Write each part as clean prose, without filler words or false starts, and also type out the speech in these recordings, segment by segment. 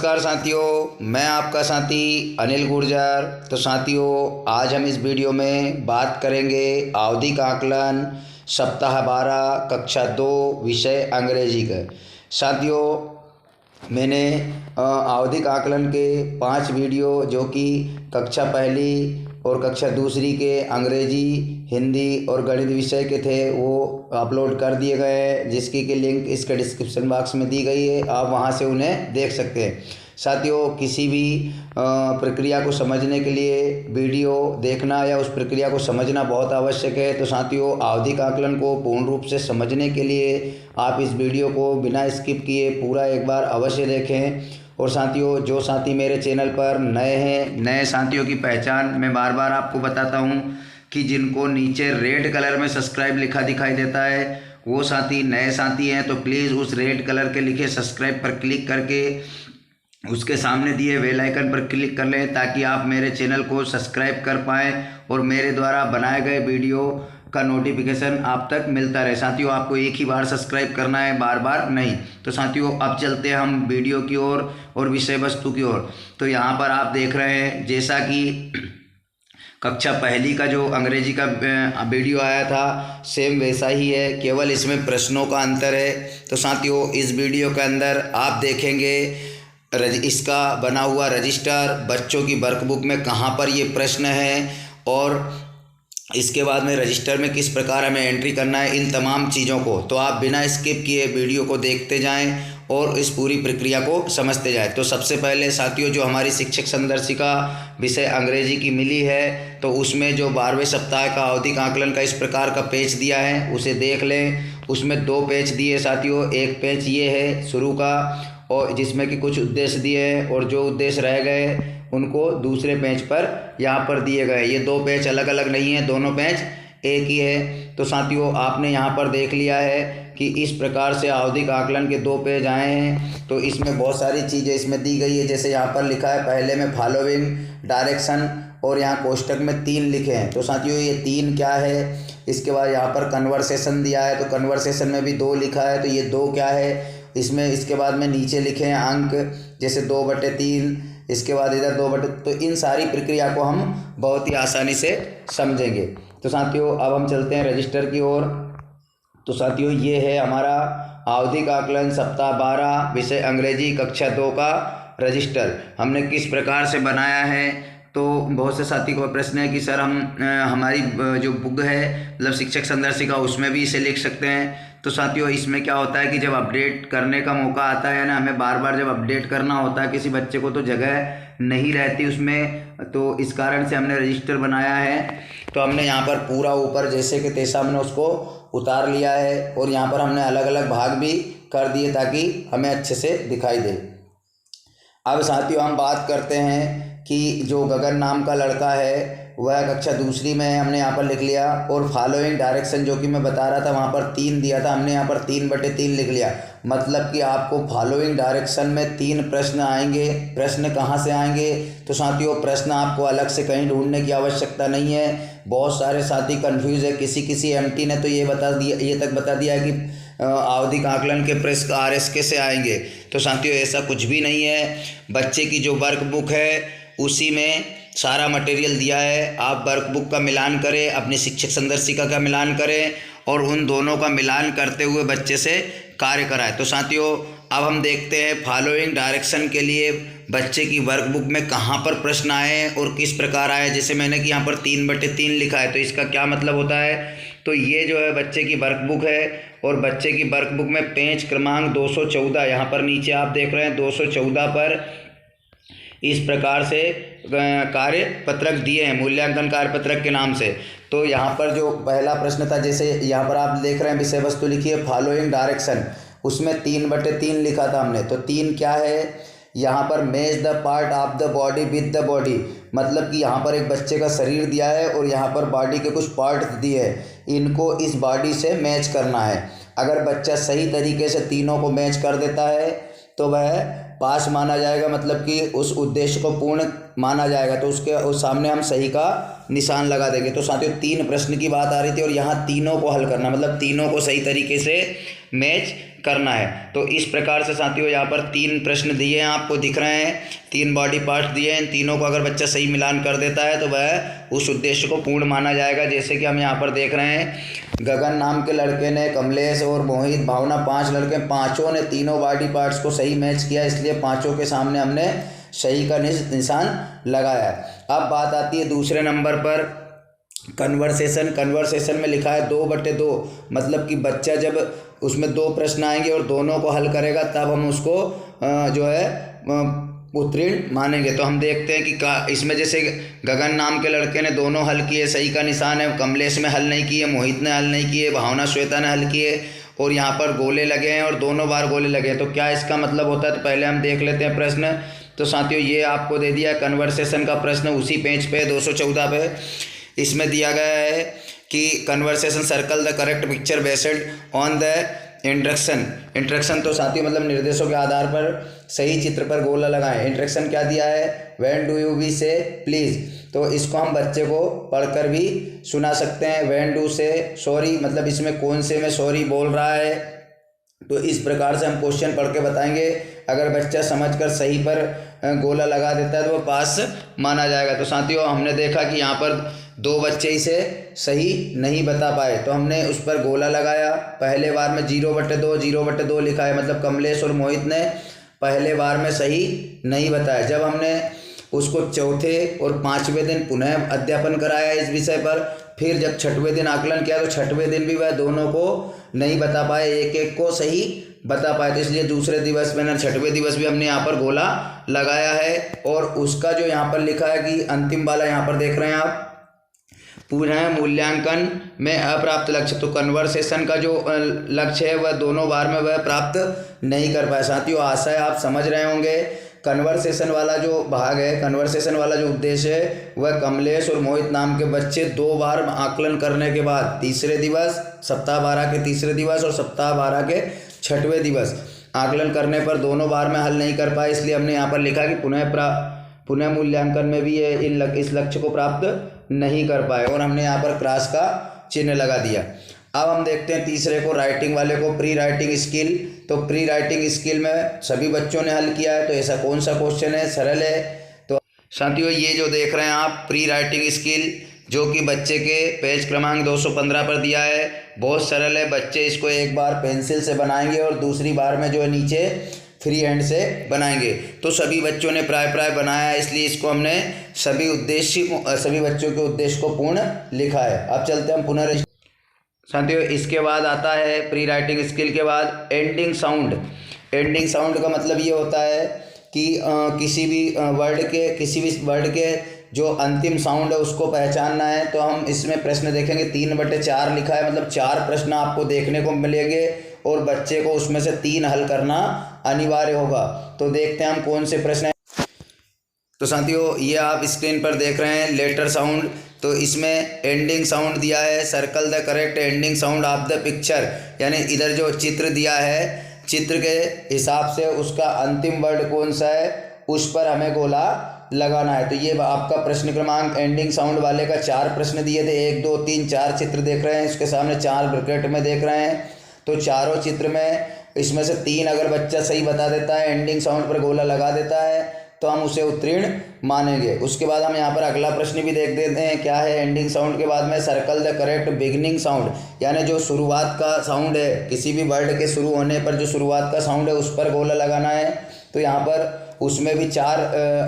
नमस्कार साथियों, मैं आपका साथी अनिल गुर्जर। तो साथियों, आज हम इस वीडियो में बात करेंगे आवधिक आकलन सप्ताह 12 कक्षा 2 विषय अंग्रेजी का। साथियों, मैंने आवधिक आकलन के 5 वीडियो जो कि कक्षा पहली और कक्षा दूसरी के अंग्रेजी, हिंदी और गणित विषय के थे वो अपलोड कर दिए गए हैं, जिसकी की लिंक इसके डिस्क्रिप्शन बॉक्स में दी गई है। आप वहां से उन्हें देख सकते हैं। साथियों, किसी भी प्रक्रिया को समझने के लिए वीडियो देखना या उस प्रक्रिया को समझना बहुत आवश्यक है। तो साथियों, आवधिक आकलन को पूर्ण रूप से समझने के लिए आप इस वीडियो को बिना स्किप किए पूरा एक बार अवश्य देखें। और साथियों, जो साथी मेरे चैनल पर नए हैं, नए साथियों की पहचान मैं बार बार आपको बताता हूं कि जिनको नीचे रेड कलर में सब्सक्राइब लिखा दिखाई देता है वो साथी नए साथी हैं। तो प्लीज़ उस रेड कलर के लिखे सब्सक्राइब पर क्लिक करके उसके सामने दिए बेल आइकन पर क्लिक कर लें, ताकि आप मेरे चैनल को सब्सक्राइब कर पाएँ और मेरे द्वारा बनाए गए वीडियो का नोटिफिकेशन आप तक मिलता रहे। साथियों, आपको एक ही बार सब्सक्राइब करना है, बार बार नहीं। तो साथियों, अब चलते हैं हम वीडियो की ओर और विषय वस्तु की ओर। तो यहाँ पर आप देख रहे हैं, जैसा कि कक्षा पहली का जो अंग्रेजी का वीडियो आया था सेम वैसा ही है, केवल इसमें प्रश्नों का अंतर है। तो साथियों, इस वीडियो के अंदर आप देखेंगे इसका बना हुआ रजिस्टर, बच्चों की वर्कबुक में कहाँ पर ये प्रश्न है और इसके बाद में रजिस्टर में किस प्रकार हमें एंट्री करना है, इन तमाम चीज़ों को तो आप बिना स्किप किए वीडियो को देखते जाएं और इस पूरी प्रक्रिया को समझते जाएं। तो सबसे पहले साथियों, जो हमारी शिक्षक संदर्शिका विषय अंग्रेजी की मिली है, तो उसमें जो 12वें सप्ताह का आवधिक आकलन का इस प्रकार का पेज दिया है उसे देख लें। उसमें 2 पेज दिए साथियों। एक पेज ये है शुरू का, और जिसमें कि कुछ उद्देश्य दिए हैं और जो उद्देश्य रह गए उनको दूसरे पेज पर यहाँ पर दिए गए। ये 2 पेज अलग अलग नहीं है, दोनों पेज एक ही है। तो साथियों, आपने यहाँ पर देख लिया है कि इस प्रकार से आवधिक आकलन के 2 पेज आए हैं। तो इसमें बहुत सारी चीज़ें इसमें दी गई है, जैसे यहाँ पर लिखा है पहले में फॉलोइंग डायरेक्शन, और यहाँ कोष्टक में 3 लिखे हैं। तो साथियों, ये 3 क्या है? इसके बाद यहाँ पर कन्वर्सेशन दिया है, तो कन्वर्सेशन में भी 2 लिखा है, तो ये 2 क्या है इसमें? इसके बाद में नीचे लिखे हैं अंक, जैसे 2/3, इसके बाद इधर 2/, तो इन सारी प्रक्रिया को हम बहुत ही आसानी से समझेंगे। तो साथियों, अब हम चलते हैं रजिस्टर की ओर। तो साथियों, ये है हमारा आवधिक आकलन सप्ताह 12 विषय अंग्रेजी कक्षा 2 का रजिस्टर हमने किस प्रकार से बनाया है। तो बहुत से साथी को प्रश्न है कि सर हम हमारी जो बुक है मतलब शिक्षक संदर्शिका उसमें भी इसे लिख सकते हैं। तो साथियों, इसमें क्या होता है कि जब अपडेट करने का मौका आता है ना, हमें बार बार जब अपडेट करना होता है किसी बच्चे को, तो जगह नहीं रहती उसमें, तो इस कारण से हमने रजिस्टर बनाया है। तो हमने यहाँ पर पूरा ऊपर जैसे कि तैसा हमने उसको उतार लिया है और यहाँ पर हमने अलग अलग भाग भी कर दिए ताकि हमें अच्छे से दिखाई दे। अब साथियों, हम बात करते हैं कि जो गगन नाम का लड़का है वह कक्षा दूसरी में है, हमने यहाँ पर लिख लिया। और फॉलोइंग डायरेक्शन जो कि मैं बता रहा था वहाँ पर 3 दिया था, हमने यहाँ पर 3/3 लिख लिया। मतलब कि आपको फॉलोइंग डायरेक्शन में 3 प्रश्न आएंगे। प्रश्न कहाँ से आएंगे? तो साथियों, प्रश्न आपको अलग से कहीं ढूंढने की आवश्यकता नहीं है। बहुत सारे साथी कंफ्यूज है, किसी एमटी ने तो ये तक बता दिया है कि आवधिक आकलन के प्रश्न RSK से आएंगे। तो साथियों, ऐसा कुछ भी नहीं है। बच्चे की जो वर्कबुक है उसी में सारा मटेरियल दिया है। आप वर्कबुक का मिलान करें, अपनी शिक्षक संदर्शिका का मिलान करें और उन दोनों का मिलान करते हुए बच्चे से कार्य कराएं। तो साथियों, अब हम देखते हैं फॉलोइंग डायरेक्शन के लिए बच्चे की वर्कबुक में कहाँ पर प्रश्न आए और किस प्रकार आए। जैसे मैंने कि यहाँ पर 3/3 लिखा है, तो इसका क्या मतलब होता है? तो ये जो है बच्चे की वर्कबुक है और बच्चे की वर्कबुक में पेज क्रमांक 214, यहाँ पर नीचे आप देख रहे हैं 214 पर इस प्रकार से कार्य पत्रक दिए हैं, मूल्यांकन कार्य पत्रक के नाम से। तो यहाँ पर जो पहला प्रश्न था, जैसे यहाँ पर आप देख रहे हैं विषय वस्तु लिखी है फॉलोइंग डायरेक्शन, उसमें 3/3 लिखा था हमने। तो 3 क्या है? यहाँ पर match the part of the body with the body, मतलब कि यहाँ पर एक बच्चे का शरीर दिया है और यहाँ पर बॉडी के कुछ पार्ट दिए हैं, इनको इस बॉडी से मैच करना है। अगर बच्चा सही तरीके से तीनों को मैच कर देता है तो वह पास माना जाएगा, मतलब कि उस उद्देश्य को पूर्ण माना जाएगा। तो उसके उस सामने हम सही का निशान लगा देंगे। तो साथियों, 3 प्रश्न की बात आ रही थी और यहाँ तीनों को हल करना, मतलब तीनों को सही तरीके से मैच करना है। तो इस प्रकार से साथियों यहाँ पर 3 प्रश्न दिए हैं, आपको दिख रहे हैं, 3 बॉडी पार्ट्स दिए हैं। इन तीनों को अगर बच्चा सही मिलान कर देता है तो वह उस उद्देश्य को पूर्ण माना जाएगा। जैसे कि हम यहाँ पर देख रहे हैं, गगन नाम के लड़के ने, कमलेश और मोहित, भावना, 5 लड़के, पाँचों ने तीनों बॉडी पार्ट्स को सही मैच किया, इसलिए पाँचों के सामने हमने सही का निशान लगाया। अब बात आती है दूसरे नंबर पर कन्वर्सेशन में लिखा है 2/2, मतलब कि बच्चा जब उसमें 2 प्रश्न आएंगे और दोनों को हल करेगा तब हम उसको जो है उत्तीर्ण मानेंगे। तो हम देखते हैं कि इसमें जैसे गगन नाम के लड़के ने दोनों हल किए, सही का निशान है। कमलेश ने हल नहीं किए, मोहित ने हल नहीं किए, भावना श्वेता ने हल किए, और यहाँ पर गोले लगे हैं और दोनों बार गोले लगे हैं। तो क्या इसका मतलब होता है, तो पहले हम देख लेते हैं प्रश्न। तो साथियों ये आपको दे दिया कन्वर्सेशन का प्रश्न, उसी पेज पे 214 पे। इसमें दिया गया है कि conversation circle the correct picture based on the instruction. तो साथियों मतलब निर्देशों के आधार पर सही चित्र पर गोला लगाएं। इंस्ट्रक्शन क्या दिया है, व्हेन डू यू वी से प्लीज़, तो इसको हम बच्चे को पढ़कर भी सुना सकते हैं। व्हेन डू से सॉरी, मतलब इसमें कौन से में सॉरी बोल रहा है। तो इस प्रकार से हम क्वेश्चन पढ़ के बताएंगे। अगर बच्चा समझकर सही पर गोला लगा देता है तो वो पास माना जाएगा। तो साथियों हमने देखा कि यहाँ पर 2 बच्चे इसे सही नहीं बता पाए, तो हमने उस पर गोला लगाया। पहले बार में 0/2 लिखा है, मतलब कमलेश और मोहित ने पहले बार में सही नहीं बताया। जब हमने उसको चौथे और 5वें दिन पुनः अध्यापन कराया इस विषय पर, फिर जब 6वें दिन आकलन किया तो 6वें दिन भी वह दोनों को नहीं बता पाए, एक को सही बता पाए। तो इसलिए दूसरे दिवस में ना 6वें दिवस भी हमने यहाँ पर गोला लगाया है। और उसका जो यहाँ पर लिखा है कि अंतिम वाला यहाँ पर देख रहे हैं आप, पुनः मूल्यांकन में अप्राप्त लक्ष्य। तो कन्वर्सेशन का जो लक्ष्य है वह दोनों बार में वह प्राप्त नहीं कर पाए। साथियों आशा है आप समझ रहे होंगे। कन्वर्सेशन वाला जो भाग है, कन्वर्सेशन वाला जो उद्देश्य है वह कमलेश और मोहित नाम के बच्चे 2 बार आकलन करने के बाद तीसरे दिवस, सप्ताह 12 के तीसरे दिवस और सप्ताह 12 के 6वें दिवस आकलन करने पर दोनों बार में हल नहीं कर पाए, इसलिए हमने यहाँ पर लिखा कि पुनः मूल्यांकन में भी ये इस लक्ष्य को प्राप्त नहीं कर पाए, और हमने यहाँ पर क्रॉस का चिन्ह लगा दिया। अब हम देखते हैं तीसरे को, राइटिंग वाले को, प्री राइटिंग स्किल। तो प्री राइटिंग स्किल में सभी बच्चों ने हल किया है, तो ऐसा कौन सा क्वेश्चन है, सरल है। तो साथियों ये जो देख रहे हैं आप प्री राइटिंग स्किल, जो कि बच्चे के पेज क्रमांक 215 पर दिया है, बहुत सरल है। बच्चे इसको एक बार पेंसिल से बनाएंगे और दूसरी बार में जो है नीचे फ्री हैंड से बनाएंगे। तो सभी बच्चों ने प्राय बनाया है, इसलिए इसको हमने सभी बच्चों के उद्देश्य को पूर्ण लिखा है। अब चलते हम पुनः साथियों, इसके बाद आता है प्री राइटिंग स्किल के बाद एंडिंग साउंड। एंडिंग साउंड का मतलब ये होता है कि किसी भी वर्ड के जो अंतिम साउंड है उसको पहचानना है। तो हम इसमें प्रश्न देखेंगे, 3/4 लिखा है, मतलब 4 प्रश्न आपको देखने को मिलेंगे और बच्चे को उसमें से 3 हल करना अनिवार्य होगा। तो देखते हैं हम कौन से प्रश्न हैं। तो साथियों ये आप स्क्रीन पर देख रहे हैं लेटर साउंड। तो इसमें एंडिंग साउंड दिया है, circle the correct ending sound of the picture, यानी इधर जो चित्र दिया है, चित्र के हिसाब से उसका अंतिम वर्ड कौन सा है उस पर हमें गोला लगाना है। तो ये आपका प्रश्न क्रमांक एंडिंग साउंड वाले का 4 प्रश्न दिए थे, 1 2 3 4 चित्र देख रहे हैं, इसके सामने 4 ब्रैकेट में देख रहे हैं। तो चारों चित्र में इसमें से 3 अगर बच्चा सही बता देता है, एंडिंग साउंड पर गोला लगा देता है, तो हम उसे उत्तीर्ण मानेंगे। उसके बाद हम यहाँ पर अगला प्रश्न भी देख देते हैं, क्या है एंडिंग साउंड के बाद में, circle the correct beginning sound, यानी जो शुरुआत का साउंड है, किसी भी वर्ड के शुरू होने पर जो शुरुआत का साउंड है उस पर गोला लगाना है। तो यहाँ पर उसमें भी 4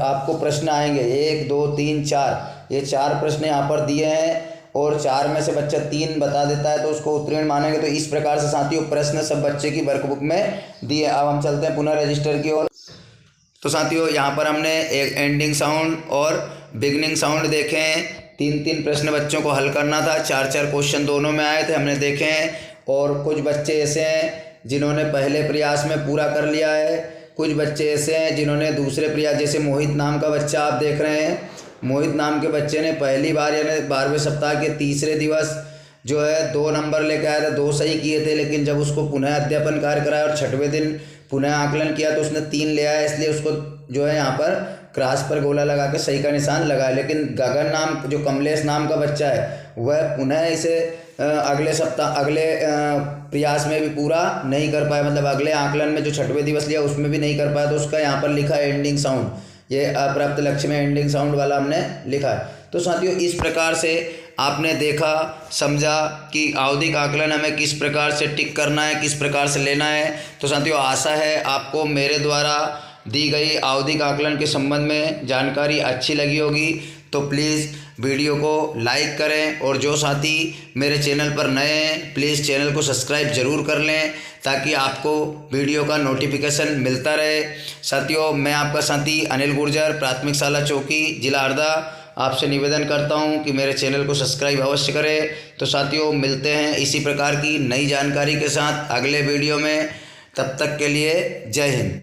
आपको प्रश्न आएंगे, 1 2 3 4, ये 4 प्रश्न यहाँ पर दिए हैं और 4 में से बच्चा 3 बता देता है तो उसको उत्तीर्ण मानेंगे। तो इस प्रकार से साथियों प्रश्न सब बच्चे की वर्कबुक में दिए। अब हम चलते हैं पुनः रजिस्टर की ओर। तो साथियों यहाँ पर हमने एक एंडिंग साउंड और बिगनिंग साउंड देखे हैं। 3 प्रश्न बच्चों को हल करना था, 4 क्वेश्चन दोनों में आए थे, हमने देखे हैं। और कुछ बच्चे ऐसे हैं जिन्होंने पहले प्रयास में पूरा कर लिया है, कुछ बच्चे ऐसे हैं जिन्होंने दूसरे प्रयास, जैसे मोहित नाम का बच्चा आप देख रहे हैं, मोहित नाम के बच्चे ने पहली बार यानी 12वें सप्ताह के तीसरे दिवस जो है 2 नंबर लेकर आया था, 2 सही किए थे। लेकिन जब उसको पुनः अध्यापन कार्य कराया और 6वें दिन पुनः आकलन किया तो उसने 3 ले आया, इसलिए उसको जो है यहाँ पर क्रॉस पर गोला लगा के सही का निशान लगाया। लेकिन गगन नाम, जो कमलेश नाम का बच्चा है, वह पुनः इसे अगले सप्ताह अगले प्रयास में भी पूरा नहीं कर पाए, मतलब अगले आकलन में जो 6वें दिवस लिया उसमें भी नहीं कर पाया, तो उसका यहाँ पर लिखा है एंडिंग साउंड, ये अप्राप्त लक्ष्य में एंडिंग साउंड वाला हमने लिखा है। तो साथियों इस प्रकार से आपने देखा समझा कि आवधिक आकलन हमें किस प्रकार से टिक करना है, किस प्रकार से लेना है। तो साथियों आशा है आपको मेरे द्वारा दी गई आवधिक आकलन के संबंध में जानकारी अच्छी लगी होगी। तो प्लीज़ वीडियो को लाइक करें और जो साथी मेरे चैनल पर नए हैं प्लीज़ चैनल को सब्सक्राइब ज़रूर कर लें ताकि आपको वीडियो का नोटिफिकेशन मिलता रहे। साथियों मैं आपका साथी अनिल गुर्जर, प्राथमिक शाला चौकी, जिला हरदा, आपसे निवेदन करता हूं कि मेरे चैनल को सब्सक्राइब अवश्य करें। तो साथियों मिलते हैं इसी प्रकार की नई जानकारी के साथ अगले वीडियो में, तब तक के लिए जय हिंद।